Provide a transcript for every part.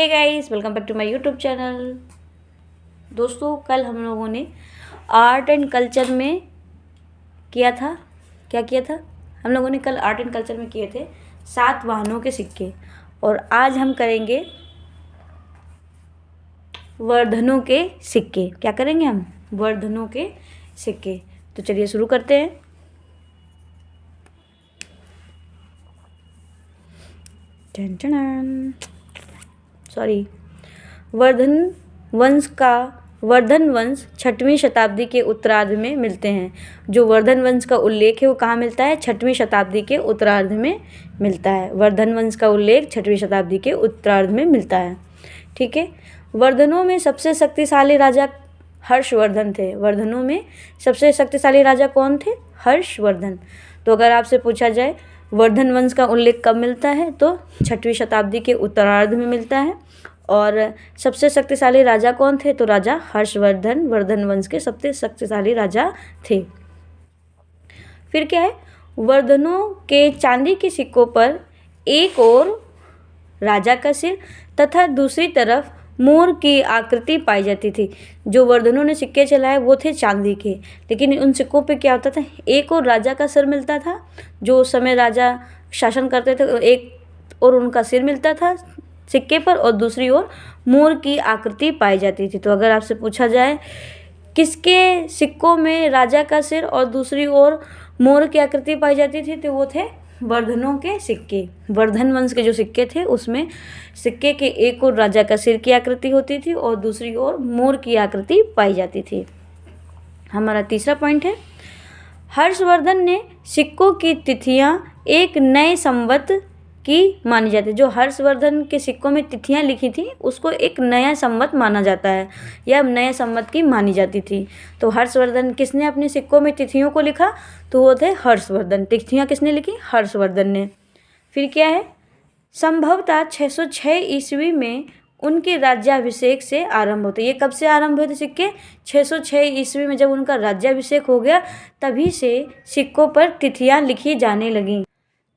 Hey guys, welcome back to my YouTube channel. दोस्तों, कल हम लोगों ने आर्ट एंड कल्चर में किया था। क्या किया था? हम लोगों ने कल आर्ट एंड कल्चर में किए थे सातवाहनों के सिक्के, और आज हम करेंगे वर्धनों के सिक्के। क्या करेंगे हम? वर्धनों के सिक्के। तो चलिए शुरू करते हैं। सॉरी। वर्धन वंश 6वीं शताब्दी के उत्तरार्ध में मिलते हैं। जो वर्धन वंश का उल्लेख है वो कहाँ मिलता है? 6वीं शताब्दी के उत्तरार्ध में मिलता है। वर्धन वंश का उल्लेख 6वीं शताब्दी के उत्तरार्ध में मिलता है। ठीक है। वर्धनों में सबसे शक्तिशाली राजा हर्षवर्धन थे। वर्धनों में सबसे शक्तिशाली राजा कौन थे? हर्षवर्धन। तो अगर आपसे पूछा जाए वर्धन वंश का उल्लेख कब मिलता है, तो 6वीं शताब्दी के उत्तरार्ध में मिलता है। और सबसे शक्तिशाली राजा कौन थे? तो राजा हर्षवर्धन वर्धन वंश के सबसे शक्तिशाली राजा थे। फिर क्या है? वर्धनों के चांदी के सिक्कों पर एक ओर राजा का सिर तथा दूसरी तरफ मोर की आकृति पाई जाती थी। जो वर्धनों ने सिक्के चलाए वो थे चांदी के, लेकिन उन सिक्कों पे क्या होता था? एक और राजा का सिर मिलता था। जो उस समय राजा शासन करते थे, एक और उनका सिर मिलता था सिक्के पर, और दूसरी ओर मोर की आकृति पाई जाती थी। तो अगर आपसे पूछा जाए किसके सिक्कों में राजा का सिर और दूसरी ओर मोर की आकृति पाई जाती थी, तो वो थे वर्धनों के सिक्के। वर्धन वंश के जो सिक्के थे उसमें सिक्के के एक ओर राजा का सिर की आकृति होती थी और दूसरी ओर मोर की आकृति पाई जाती थी। हमारा तीसरा पॉइंट है, हर्षवर्धन ने सिक्कों की तिथियां एक नए संवत की मानी जाती है। जो हर्षवर्धन के सिक्कों में तिथियां लिखी थी उसको एक नया संवत माना जाता है, या नए संवत की मानी जाती थी। तो हर्षवर्धन किसने अपने सिक्कों में तिथियों को लिखा? तो वो थे हर्षवर्धन। तिथियां किसने लिखी? हर्षवर्धन ने। फिर क्या है? संभवतः 606 ईस्वी में उनके राज्याभिषेक से आरंभ होते। ये कब से आरंभ हुए थे सिक्के? 606 ईस्वी में जब उनका राज्याभिषेक हो गया तभी से सिक्कों पर तिथियां लिखी जाने लगीं।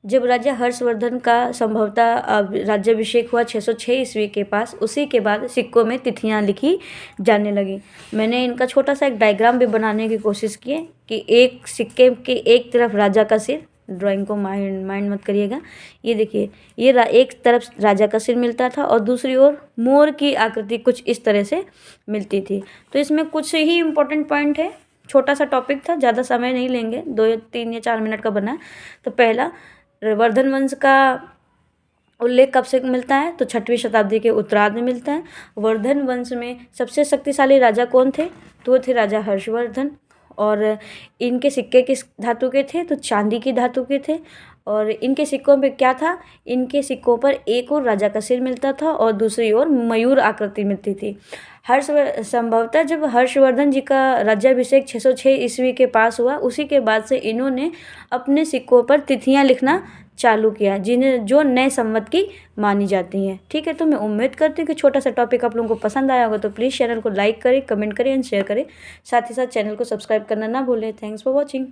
जब राजा हर्षवर्धन का संभवतः राज्याभिषेक हुआ 606 ईस्वी के पास, उसी के बाद सिक्कों में तिथियां लिखी जाने लगी। मैंने इनका छोटा सा एक डायग्राम भी बनाने की कोशिश की है कि एक सिक्के के एक तरफ राजा का सिर, ड्राइंग को माइंड मत करिएगा। ये देखिए, ये एक तरफ राजा का सिर मिलता था और दूसरी ओर मोर की आकृति कुछ इस तरह से मिलती थी। तो इसमें कुछ ही इम्पोर्टेंट पॉइंट है। छोटा सा टॉपिक था, ज़्यादा समय नहीं लेंगे, 2 या 3 या 4 मिनट का बना है। तो पहला, वर्धन वंश का उल्लेख कब से मिलता है? तो 6वीं शताब्दी के उत्तरार्ध में मिलता है। वर्धन वंश में सबसे शक्तिशाली राजा कौन थे? तो वो थे राजा हर्षवर्धन। और इनके सिक्के किस धातु के थे? तो चांदी की धातु के थे। और इनके सिक्कों पे क्या था? इनके सिक्कों पर एक और राजा का सिर मिलता था और दूसरी ओर मयूर आकृति मिलती थी। संभवतः जब हर्षवर्धन जी का राज्याभिषेक 606 ईस्वी के पास हुआ, उसी के बाद से इन्होंने अपने सिक्कों पर तिथियां लिखना चालू किया, जो नए संवत की मानी जाती हैं। ठीक है। तो मैं उम्मीद करती हूँ कि छोटा सा टॉपिक आप लोगों को पसंद आया होगा। तो प्लीज़ चैनल को लाइक करें, कमेंट करें एंड शेयर करें। साथ ही साथ चैनल को सब्सक्राइब करना ना भूलें। Thanks for watching.